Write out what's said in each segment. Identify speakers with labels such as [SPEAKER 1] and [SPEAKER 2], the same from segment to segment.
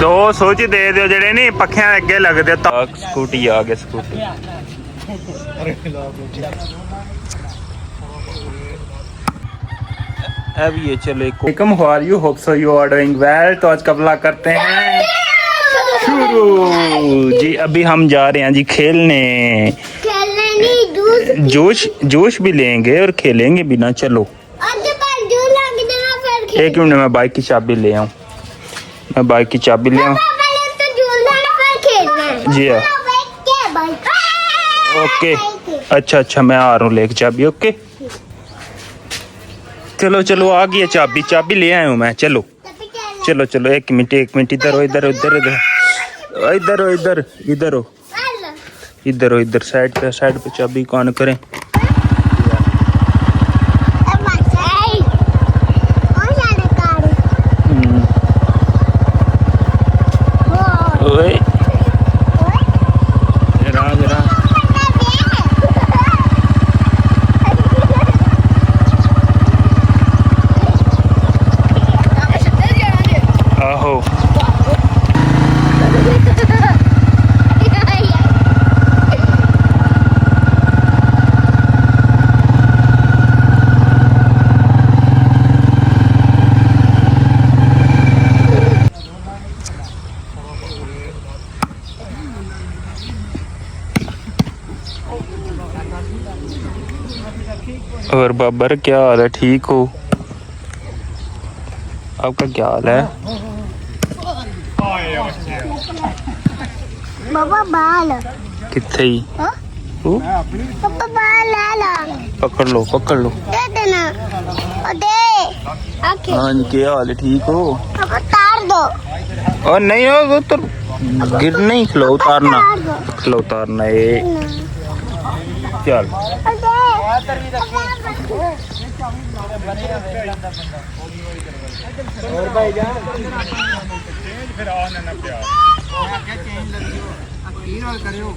[SPEAKER 1] दो सोच दे दो जेडे नहीं पखियां अगे लगदे तक स्कूटी आ गए स्कूटी अब ये चलो welcome how are you hope so you are doing well. तो आज का व्लॉग करते हैं शुरू जी। अभी हम जा रहे हैं जी खेलने नहीं जूस भी लेंगे और खेलेंगे भी ना। चलो एक मिनट में बाइक की चाबी ले आऊं। मैं बाइक की चाबी ले आऊं जी हाँ ओके। अच्छा मैं आ रहा हूँ लेके चाबी। ओके चलो चलो आ गई है चाबी। चाबी ले आया हूँ मैं। चलो चलो चलो एक मिनट इधर हो इधर इधर इधर इधर हो इधर इधर हो इधर हो इधर साइड पे चाबी कौन करें। और बाबर क्या हाल है? ठीक हो? आपका क्या हाल है?
[SPEAKER 2] बाबा बाल
[SPEAKER 1] किथे ही
[SPEAKER 2] पापा बाल ला
[SPEAKER 1] पकड़ लो
[SPEAKER 2] दे देना और दे ओके।
[SPEAKER 1] हाँ जी क्या हाल है? ठीक हो?
[SPEAKER 2] पापा तार दो
[SPEAKER 1] और नहीं हो वो तो गिर नहीं। खिलो उतारना ये चल
[SPEAKER 3] और भाई जान फिर आने ना प्यार क्या चेंज लगियो अखीर और करियो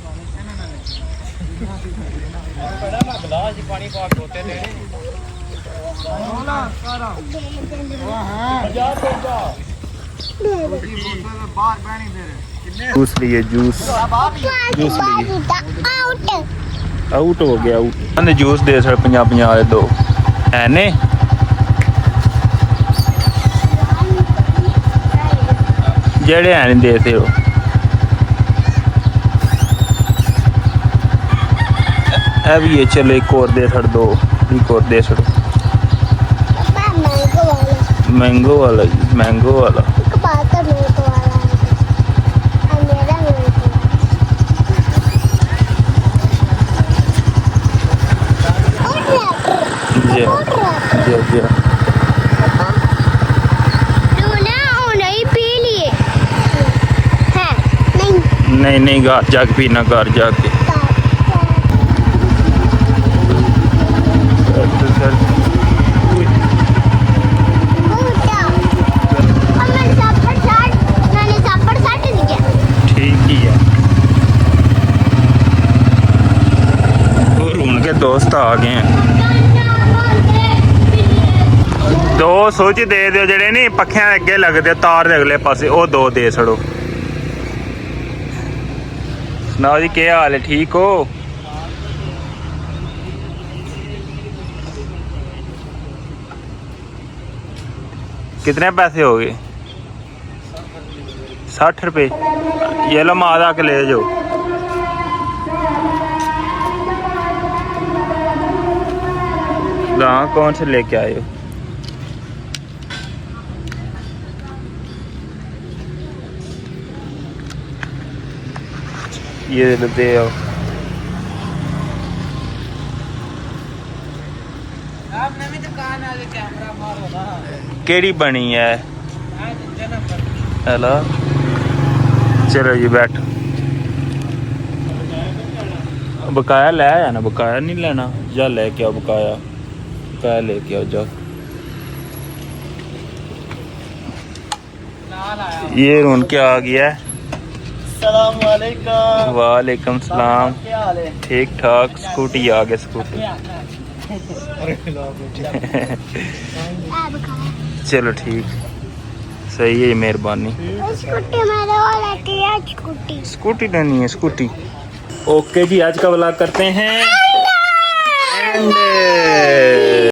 [SPEAKER 3] बड़ा ना गिलास पानी पाक होते थे बोला सारा हां बाजार पे जा बाहर पानी फिर
[SPEAKER 1] जूस लिए जूस लिए आउट हो गया आउट। जूस दे सर 50 वाले दो है ने जेड़े है नहीं देते हो। अब ये चलो एक और दे छड़ दो एक और दे छड़ो। मैंगो वाला जी नहीं घर जाके पीना घर जाके। ठीक ही है और उनके दोस्त आ गए हैं। दो सोच दे दो जेडे नहीं पखियां अगे लगदे तार दे अगले पासे वो दो दे छड़ो। सुनाओ जी क्या हाल है? ठीक हो? कितने पैसे हो गए? 60 रुपये। ये लो मादा के ले जाओ। हाँ कौन से लेके आए हो? ये दे आओ।
[SPEAKER 3] आप नवी दुकान आ गए कैमरा मारो ना
[SPEAKER 1] केड़ी बनी है? हेलो चलो जी बैठ। बकाया ले आया ना? बकाया नहीं लेना जा लेके आओ। बकाया लेके आओ जाओ। ये रून क्या आ गया है? वालेकुम सलाम। ठीक ठाक। स्कूटी आ गई स्कूटी। चलो ठीक सही है, मेहरबानी।
[SPEAKER 2] स्कूटी मेरे को लेके आ, स्कूटी।
[SPEAKER 1] स्कूटी लेनी है, स्कूटी। ओके जी, आज का व्लॉग करते हैं एंड